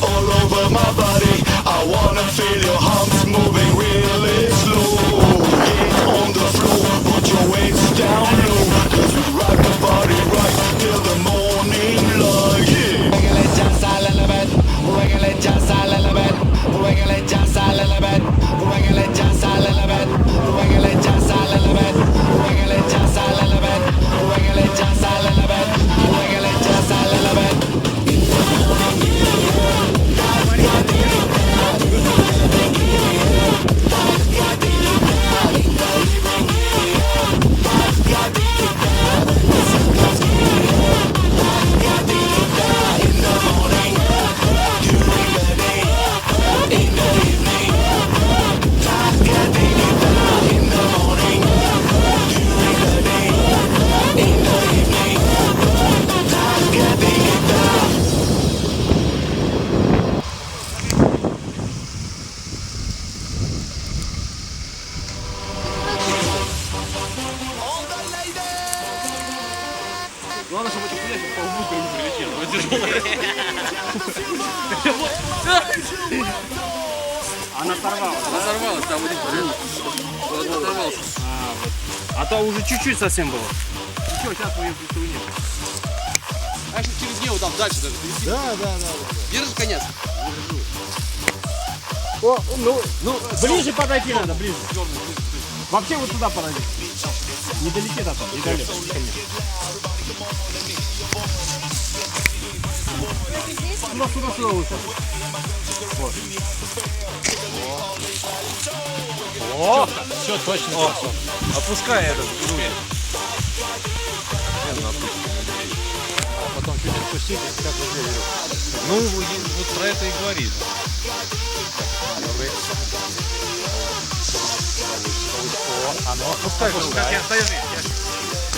All over my body, I wanna feel your humps moving really slow. Get on the floor, put your weights down low, 'cause we rock the body right till the morning light. Yeah. Wiggle it just a little bit, wiggle it just a little bit, wiggle it just a little bit, wiggle it just a little bit, wiggle it just a little bit, wiggle it just a little bit, wiggle it just a little bit, wiggle it just a little bit. Главное, чтобы это хуя по лбу не прилетело. Она сорвалась. Она сорвалась, там вот оторвался. А то уже чуть-чуть совсем было. Ничего, сейчас мы ее просто нет. А если через нее там дальше даже? Да. Держишь конец? О, ну, ближе подойти надо, ближе. Вообще вот туда подойди. Недалеко там, недалеко. Сюда лучше. Вот. О, все точно. О, опускай этот грудь. А потом чуть отпустить, и как вы верите. Ну, вот про это и говорит. А ну опускай. Как я стою,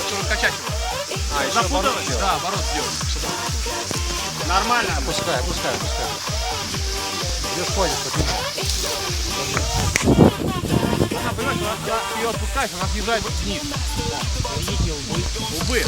чтобы качать его. А, еще оборот сделать. Да, оборот сделать. Нормально. Опускай. Идешь, ходишь, Она, понимаешь, когда ты ее отпускаешь, она съезжает вниз. Видите лбы.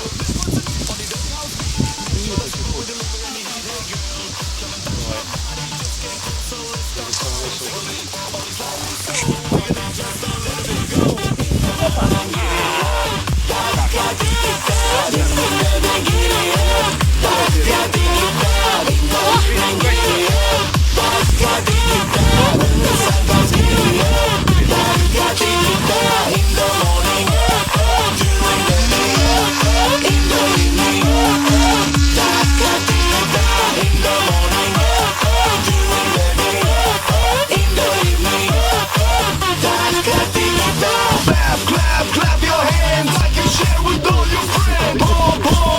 Clap your hands like you share with all your friends.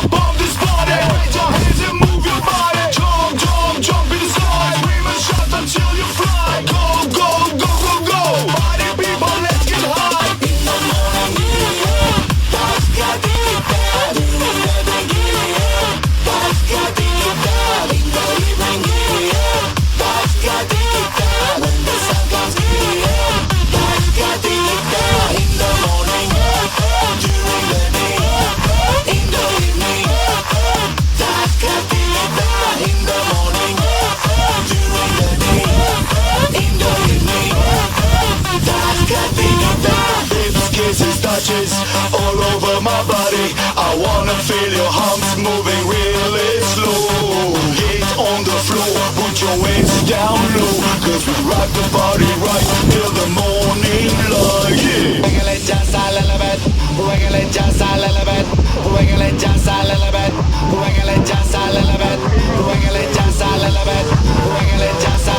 Bomb this party. Raise your hands and move your body. Jump inside. Scream and shout until you fly. Go. Party people, let's get high. In the morning, when the sun comes in. In the morning, during the day, in the evening, in the morning, during the day, in the evening, lips, kisses, touches all over my body. I wanna feel your humps moving really slow. Get on the floor, put your weights down low, 'cause we rock the body right till the morning light. Yeah. Wiggle it just a little bit, wiggle it just a little bit, wiggle it just a little bit, wiggle it just a little bit, wiggle it just a little bit, wiggle it just a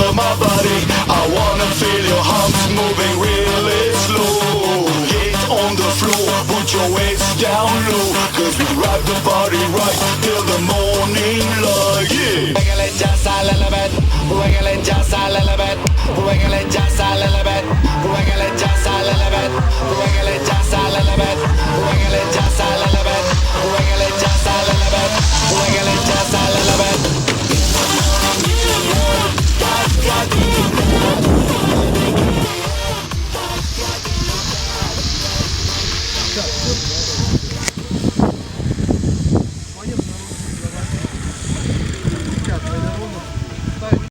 over my body. I wanna feel your humps moving really slow. Get on the floor, put your weight down low. Cause we rock the party right till the morning light, yeah. Wiggle it just a little bit, wiggle it just a little bit, wiggle it just a little bit, wiggle it just a little bit, wiggle it just a little bit, wiggle it just a little bit, wiggle it just a little bit, wiggle it just a little bit. Так, вот